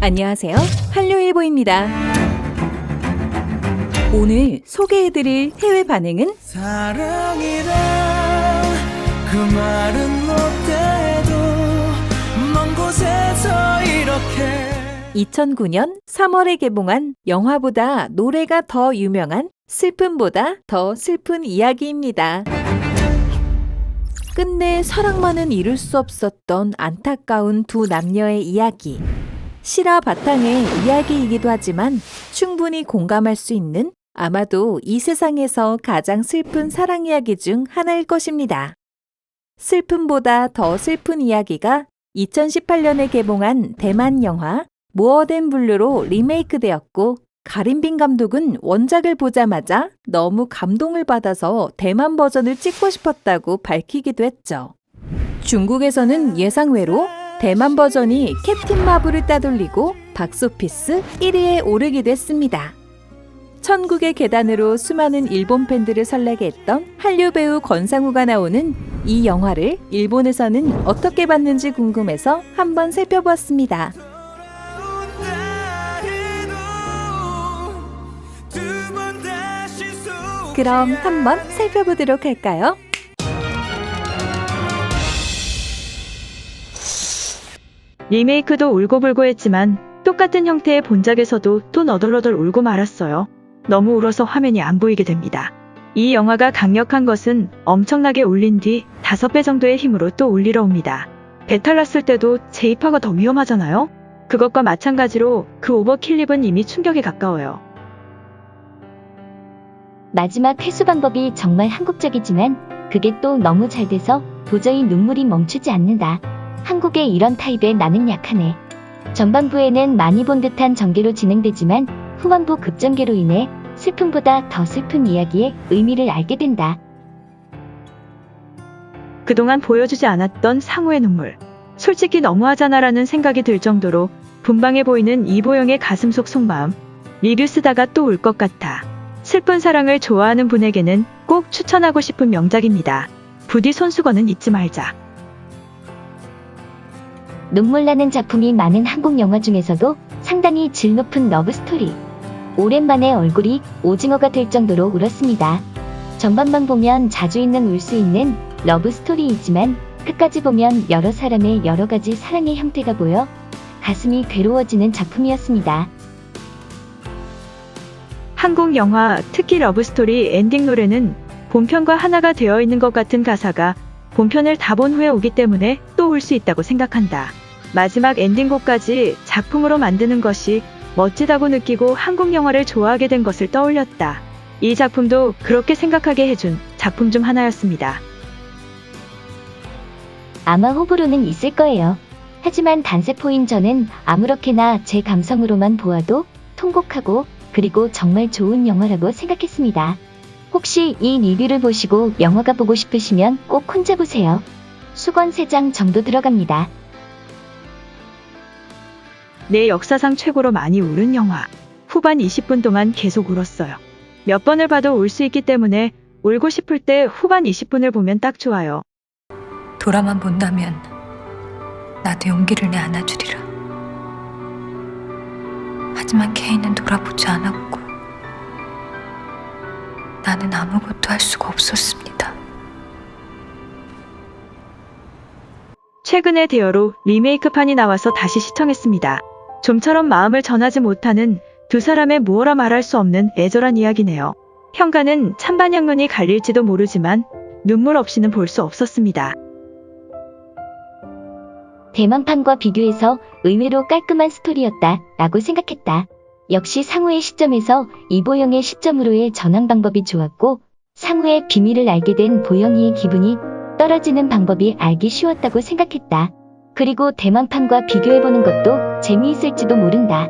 안녕하세요. 한류일보입니다. 오늘 소개해드릴 해외 반응은 사랑이란 그 말은 못해도 먼 곳에서 이렇게 2009년 3월에 개봉한 영화보다 노래가 더 유명한 슬픔보다 더 슬픈 이야기입니다. 끝내 사랑만은 이룰 수 없었던 안타까운 두 남녀의 이야기. 실화 바탕의 이야기이기도 하지만 충분히 공감할 수 있는 아마도 이 세상에서 가장 슬픈 사랑 이야기 중 하나일 것입니다. 슬픔보다 더 슬픈 이야기가 2018년에 개봉한 대만 영화 모어덴 블루로 리메이크되었고 가림빈 감독은 원작을 보자마자 너무 감동을 받아서 대만 버전을 찍고 싶었다고 밝히기도 했죠. 중국에서는 예상외로 대만 버전이 캡틴 마블을 따돌리고 박스오피스 1위에 오르기도 했습니다. 천국의 계단으로 수많은 일본 팬들을 설레게 했던 한류 배우 권상우가 나오는 이 영화를 일본에서는 어떻게 봤는지 궁금해서 한번 살펴보았습니다. 그럼 한번 살펴보도록 할까요? 리메이크도 울고불고 했지만 똑같은 형태의 본작에서도 또 너덜너덜 울고 말았어요. 너무 울어서 화면이 안 보이게 됩니다. 이 영화가 강력한 것은 엄청나게 울린 뒤 5배 정도의 힘으로 또 울리러 옵니다. 배탈 났을 때도 재입화가 더 위험하잖아요? 그것과 마찬가지로 그 오버킬립은 이미 충격에 가까워요. 마지막 회수 방법이 정말 한국적이지만 그게 또 너무 잘 돼서 도저히 눈물이 멈추지 않는다. 한국의 이런 타입에 나는 약하네. 전반부에는 많이 본 듯한 전개로 진행되지만 후반부 급전개로 인해 슬픔보다 더 슬픈 이야기의 의미를 알게 된다. 그동안 보여주지 않았던 상우의 눈물. 솔직히 너무하잖아라는 생각이 들 정도로 분방해 보이는 이보영의 가슴 속 속마음. 리뷰 쓰다가 또 울 것 같아. 슬픈 사랑을 좋아하는 분에게는 꼭 추천하고 싶은 명작입니다. 부디 손수건은 잊지 말자. 눈물 나는 작품이 많은 한국 영화 중에서도 상당히 질 높은 러브스토리. 오랜만에 얼굴이 오징어가 될 정도로 울었습니다. 전반만 보면 자주 울 수 있는 러브스토리이지만 끝까지 보면 여러 사람의 여러 가지 사랑의 형태가 보여 가슴이 괴로워지는 작품이었습니다. 한국 영화, 특히 러브스토리 엔딩 노래는 본편과 하나가 되어 있는 것 같은 가사가 본편을 다 본 후에 오기 때문에 또 울 수 있다고 생각한다. 마지막 엔딩곡까지 작품으로 만드는 것이 멋지다고 느끼고 한국 영화를 좋아하게 된 것을 떠올렸다. 이 작품도 그렇게 생각하게 해준 작품 중 하나였습니다. 아마 호불호는 있을 거예요. 하지만 단세포인 저는 아무렇게나 제 감성으로만 보아도 통곡하고 그리고 정말 좋은 영화라고 생각했습니다. 혹시 이 리뷰를 보시고 영화가 보고 싶으시면 꼭 혼자 보세요. 수건 3장 정도 들어갑니다. 내 역사상 최고로 많이 울은 영화. 후반 20분 동안 계속 울었어요. 몇 번을 봐도 울 수 있기 때문에 울고 싶을 때 후반 20분을 보면 딱 좋아요. 돌아만 본다면 나도 용기를 내 안아주리라. 하지만 케이는 돌아보지 않았고 나는 아무것도 할 수가 없었습니다. 최근에 대여로 리메이크판이 나와서 다시 시청했습니다. 좀처럼 마음을 전하지 못하는 두 사람의 무어라 말할 수 없는 애절한 이야기네요. 평가는 찬반향론이 갈릴지도 모르지만 눈물 없이는 볼 수 없었습니다. 대만판과 비교해서 의외로 깔끔한 스토리였다 라고 생각했다. 역시 상우의 시점에서 이보영의 시점으로의 전환 방법이 좋았고 상우의 비밀을 알게 된 보영이의 기분이 떨어지는 방법이 알기 쉬웠다고 생각했다. 그리고 대만판과 비교해보는 것도 재미있을지도 모른다.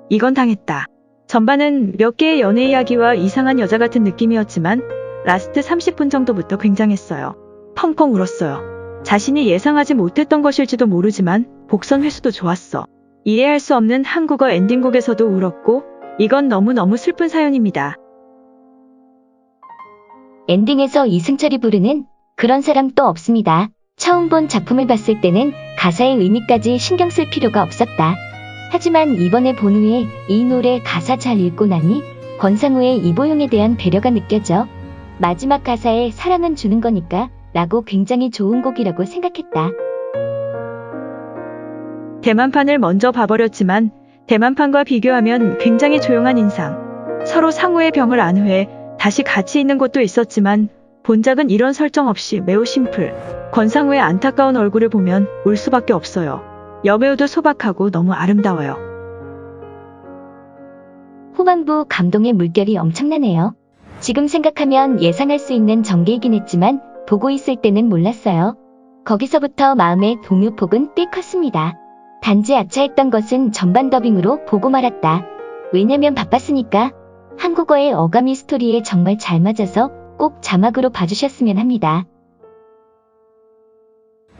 이건 당했다. 전반은 몇 개의 연애 이야기와 이상한 여자 같은 느낌이었지만 라스트 30분 정도부터 굉장했어요. 펑펑 울었어요. 자신이 예상하지 못했던 것일지도 모르지만 복선 회수도 좋았어. 이해할 수 없는 한국어 엔딩곡에서도 울었고 이건 너무너무 슬픈 사연입니다. 엔딩에서 이승철이 부르는 그런 사람 또 없습니다 처음 본 작품을 봤을 때는 가사의 의미까지 신경 쓸 필요가 없었다. 하지만 이번에 본 후에 이 노래 가사 잘 읽고 나니 권상우의 이보영에 대한 배려가 느껴져. 마지막 가사에 사랑은 주는 거니까 라고 굉장히 좋은 곡이라고 생각했다. 대만판을 먼저 봐버렸지만 대만판과 비교하면 굉장히 조용한 인상. 서로 상호의 병을 안 후에 다시 같이 있는 곳도 있었지만 본작은 이런 설정 없이 매우 심플. 권상우의 안타까운 얼굴을 보면 울 수밖에 없어요. 여배우도 소박하고 너무 아름다워요. 후반부 감동의 물결이 엄청나네요. 지금 생각하면 예상할 수 있는 전개이긴 했지만 보고 있을 때는 몰랐어요. 거기서부터 마음의 동요폭은 꽤 컸습니다. 단지 아차했던 것은 전반 더빙으로 보고 말았다. 왜냐면 바빴으니까. 한국어의 어감이 스토리에 정말 잘 맞아서 꼭 자막으로 봐주셨으면 합니다.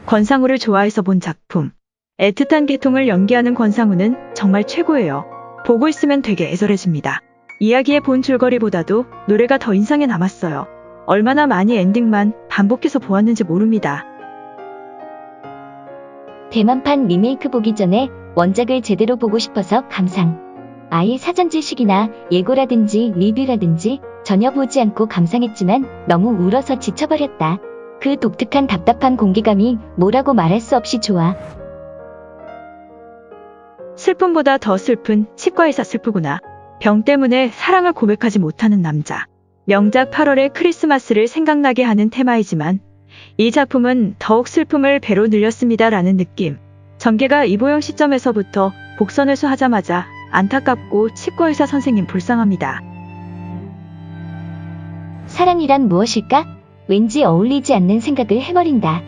권상우를 좋아해서 본 작품. 애틋한 계통을 연기하는 권상우는 정말 최고예요. 보고 있으면 되게 애절해집니다. 이야기의 본 줄거리보다도 노래가 더 인상에 남았어요. 얼마나 많이 엔딩만 반복해서 보았는지 모릅니다. 대만판 리메이크 보기 전에 원작을 제대로 보고 싶어서 감상. 아예 사전 지식이나 예고라든지 리뷰라든지 전혀 보지 않고 감상했지만 너무 울어서 지쳐버렸다. 그 독특한 답답한 공기감이 뭐라고 말할 수 없이 좋아. 슬픔보다 더 슬픈 치과의사 슬프구나. 병 때문에 사랑을 고백하지 못하는 남자. 명작 8월의 크리스마스를 생각나게 하는 테마이지만 이 작품은 더욱 슬픔을 배로 늘렸습니다라는 느낌. 전개가 이보영 시점에서부터 복선회수 하자마자 안타깝고 치과의사 선생님 불쌍합니다. 사랑이란 무엇일까? 왠지 어울리지 않는 생각을 해버린다.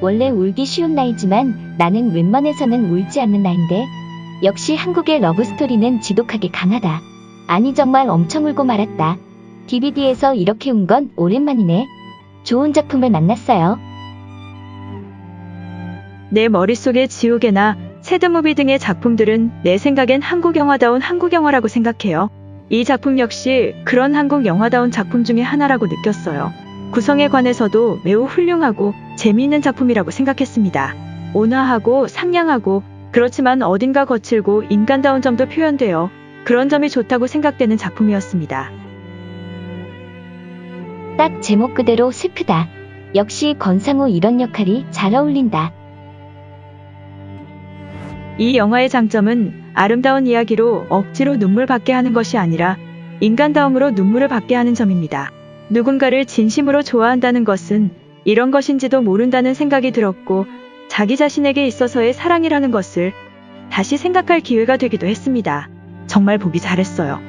원래 울기 쉬운 나이지만 나는 웬만해서는 울지 않는 나인데 역시 한국의 러브스토리는 지독하게 강하다. 아니 정말 엄청 울고 말았다. DVD에서 이렇게 운 건 오랜만이네. 좋은 작품을 만났어요. 내 머릿속의 지우개나 새드무비 등의 작품들은 내 생각엔 한국 영화다운 한국 영화라고 생각해요. 이 작품 역시 그런 한국 영화다운 작품 중에 하나라고 느꼈어요. 구성에 관해서도 매우 훌륭하고 재미있는 작품이라고 생각했습니다. 온화하고 상냥하고 그렇지만 어딘가 거칠고 인간다운 점도 표현되어 그런 점이 좋다고 생각되는 작품이었습니다. 딱 제목 그대로 슬프다. 역시 권상우 이런 역할이 잘 어울린다. 이 영화의 장점은 아름다운 이야기로 억지로 눈물 받게 하는 것이 아니라 인간다움으로 눈물을 받게 하는 점입니다. 누군가를 진심으로 좋아한다는 것은 이런 것인지도 모른다는 생각이 들었고 자기 자신에게 있어서의 사랑이라는 것을 다시 생각할 기회가 되기도 했습니다. 정말 보기 잘했어요.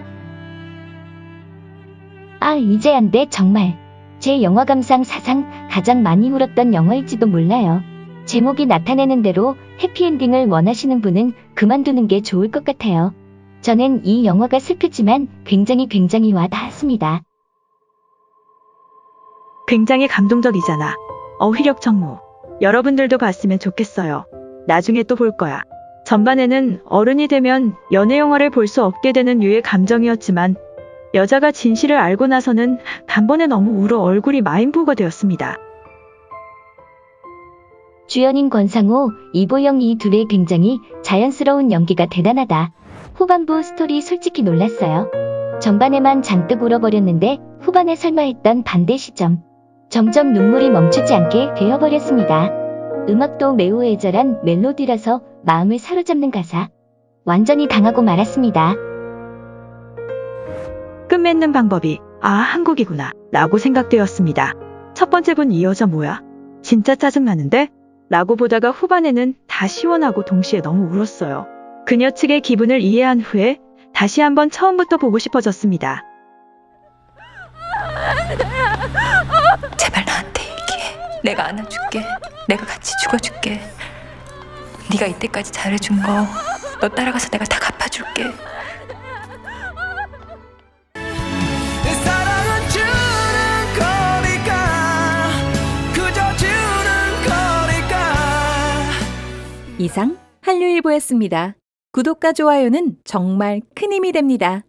아 이제 안 돼 정말. 제 영화 감상 사상 가장 많이 울었던 영화일지도 몰라요. 제목이 나타내는 대로 해피엔딩을 원하시는 분은 그만두는 게 좋을 것 같아요. 저는 이 영화가 슬프지만 굉장히 와 닿았습니다. 굉장히 감동적이잖아. 어휘력 정모. 여러분들도 봤으면 좋겠어요. 나중에 또 볼 거야. 전반에는 어른이 되면 연애 영화를 볼 수 없게 되는 류의 감정이었지만 여자가 진실을 알고 나서는 단번에 너무 울어 얼굴이 마인부가 되었습니다. 주연인 권상우, 이보영 이 둘의 굉장히 자연스러운 연기가 대단하다. 후반부 스토리 솔직히 놀랐어요. 전반에만 잔뜩 울어버렸는데 후반에 설마 했던 반대 시점. 점점 눈물이 멈추지 않게 되어버렸습니다. 음악도 매우 애절한 멜로디라서 마음을 사로잡는 가사. 완전히 당하고 말았습니다. 끝맺는 방법이 한국이구나 라고 생각되었습니다. 첫 번째 분 이 여자 뭐야? 진짜 짜증나는데? 라고 보다가 후반에는 다 시원하고 동시에 너무 울었어요. 그녀 측의 기분을 이해한 후에 다시 한번 처음부터 보고 싶어졌습니다. 제발 나한테 얘기해. 내가 안아줄게. 내가 같이 죽어줄게. 네가 이때까지 잘해준 거 너 따라가서 내가 다 갚아줄게. 사랑은 주는 거니까 그저 주는 거니까. 이상 한류일보였습니다. 구독과 좋아요는 정말 큰 힘이 됩니다.